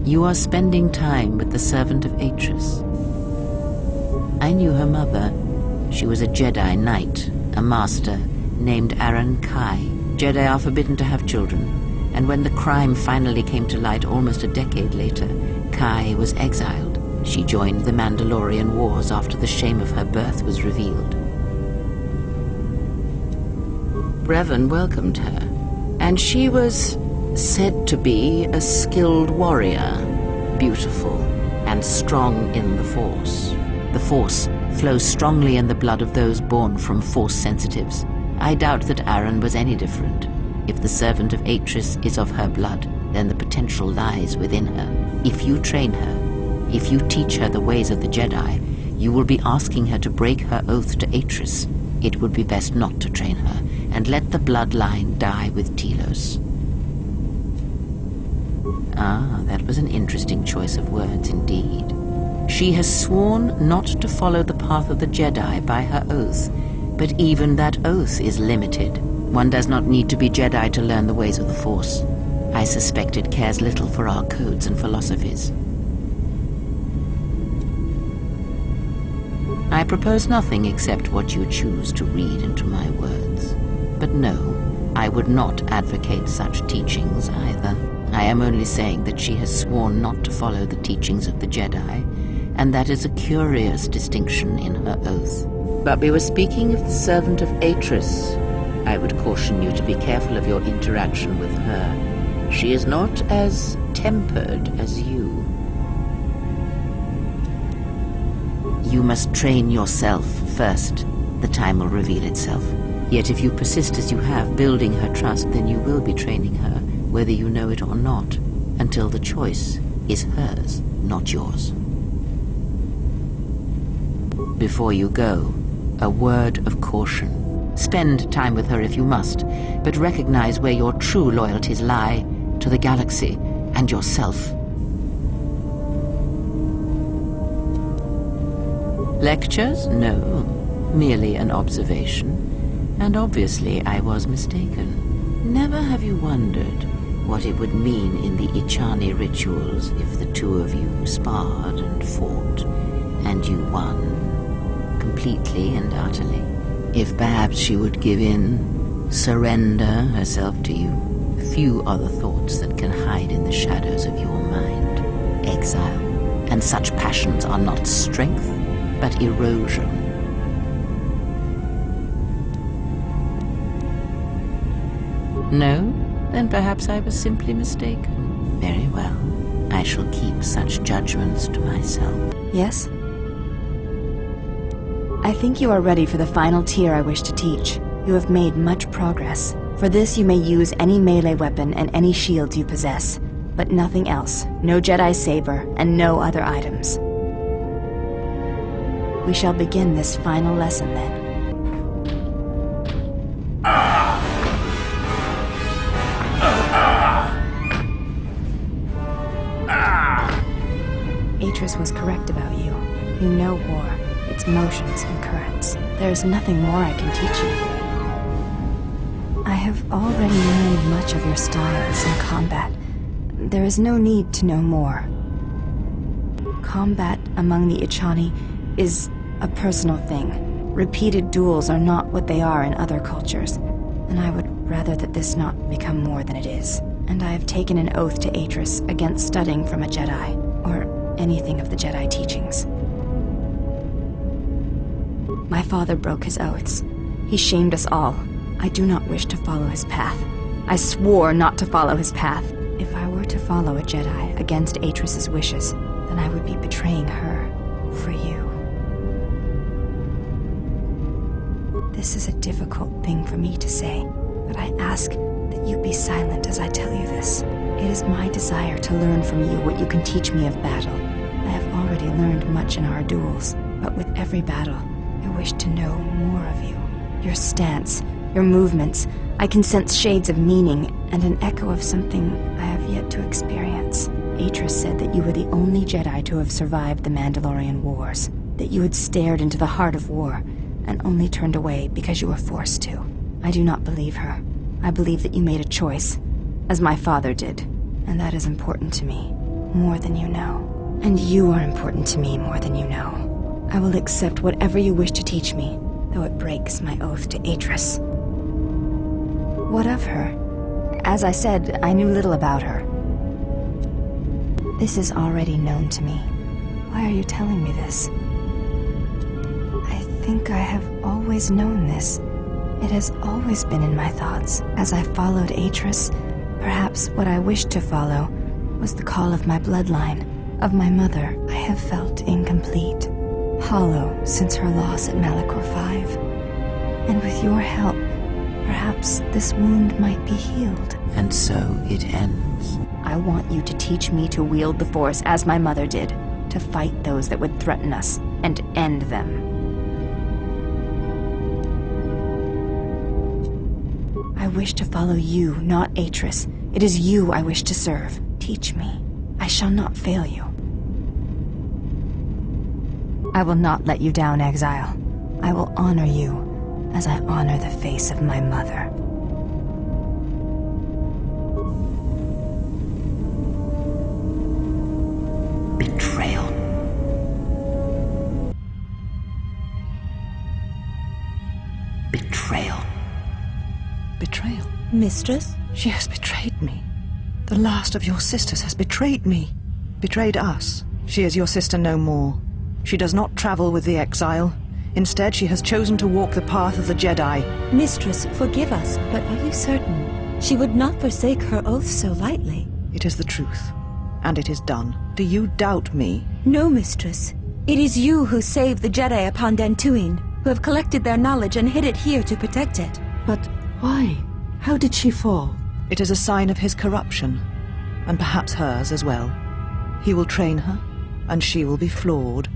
You are spending time with the servant of Atris. I knew her mother. She was a Jedi Knight, a master, named Aaron Kai. Jedi are forbidden to have children, and when the crime finally came to light almost a decade later, Kai was exiled. She joined the Mandalorian Wars after the shame of her birth was revealed. Brevin welcomed her, and she was said to be a skilled warrior, beautiful and strong in the Force. The Force flows strongly in the blood of those born from Force sensitives. I doubt that Aaron was any different. If the servant of Atris is of her blood, then the potential lies within her. If you train her, if you teach her the ways of the Jedi, you will be asking her to break her oath to Atris. It would be best not to train her, and let the bloodline die with Telos. Ah, that was an interesting choice of words indeed. She has sworn not to follow the path of the Jedi by her oath, but even that oath is limited. One does not need to be Jedi to learn the ways of the Force. I suspect it cares little for our codes and philosophies. I propose nothing except what you choose to read into my words. But no, I would not advocate such teachings either. I am only saying that she has sworn not to follow the teachings of the Jedi, and that is a curious distinction in her oath. But we were speaking of the servant of Atris. I would caution you to be careful of your interaction with her. She is not as tempered as you. You must train yourself first. The time will reveal itself. Yet if you persist as you have, building her trust, then you will be training her, whether you know it or not, until the choice is hers, not yours. Before you go, a word of caution. Spend time with her if you must, but recognize where your true loyalties lie, to the galaxy and yourself. Lectures? No, merely an observation. And obviously I was mistaken. Never have you wondered what it would mean in the Ichani rituals if the two of you sparred and fought, and you won, completely and utterly. If perhaps she would give in, surrender herself to you. Few are the thoughts that can hide in the shadows of your mind. Exile, and such passions are not strength, but erosion. No? Then perhaps I was simply mistaken. Very well. I shall keep such judgments to myself. Yes? I think you are ready for the final tier I wish to teach. You have made much progress. For this you may use any melee weapon and any shield you possess, but nothing else. No Jedi saber, and no other items. We shall begin this final lesson then. Atris was correct about you. You know war, its motions and currents. There is nothing more I can teach you. I have already learned much of your styles in combat. There is no need to know more. Combat among the Ichani is a personal thing. Repeated duels are not what they are in other cultures, and I would rather that this not become more than it is. And I have taken an oath to Atris against studying from a Jedi, or anything of the Jedi teachings. My father broke his oaths. He shamed us all. I do not wish to follow his path. I swore not to follow his path. If I were to follow a Jedi against Atris's wishes, then I would be betraying her for you. This is a difficult thing for me to say, but I ask that you be silent as I tell you this. It is my desire to learn from you what you can teach me of battle. I have already learned much in our duels, but with every battle, I wish to know more of you. Your stance, your movements. I can sense shades of meaning and an echo of something I have yet to experience. Atris said that you were the only Jedi to have survived the Mandalorian Wars, that you had stared into the heart of war and only turned away because you were forced to. I do not believe her. I believe that you made a choice, as my father did, and that is important to me. more than you know. And you are important to me more than you know. I will accept whatever you wish to teach me, though it breaks my oath to Atris. What of her? As I said, I knew little about her. This is already known to me. Why are you telling me this? I think I have always known this. It has always been in my thoughts. As I followed Atris, perhaps what I wished to follow was the call of my bloodline, of my mother. I have felt incomplete, hollow since her loss at Malachor 5. And with your help, perhaps this wound might be healed. And so it ends. I want you to teach me to wield the Force as my mother did, to fight those that would threaten us, and end them. I wish to follow you, not Atris. It is you I wish to serve. Teach me. I shall not fail you. I will not let you down, Exile. I will honor you as I honor the face of my mother. Betrayal. Betrayal. Betrayal? Mistress? She has betrayed me. The last of your sisters has betrayed me. Betrayed us. She is your sister no more. She does not travel with the Exile. Instead, she has chosen to walk the path of the Jedi. Mistress, forgive us, but are you certain? She would not forsake her oath so lightly. It is the truth, and it is done. Do you doubt me? No, mistress. It is you who saved the Jedi upon Dantooine, who have collected their knowledge and hid it here to protect it. But why? How did she fall? It is a sign of his corruption, and perhaps hers as well. He will train her, and she will be flawed.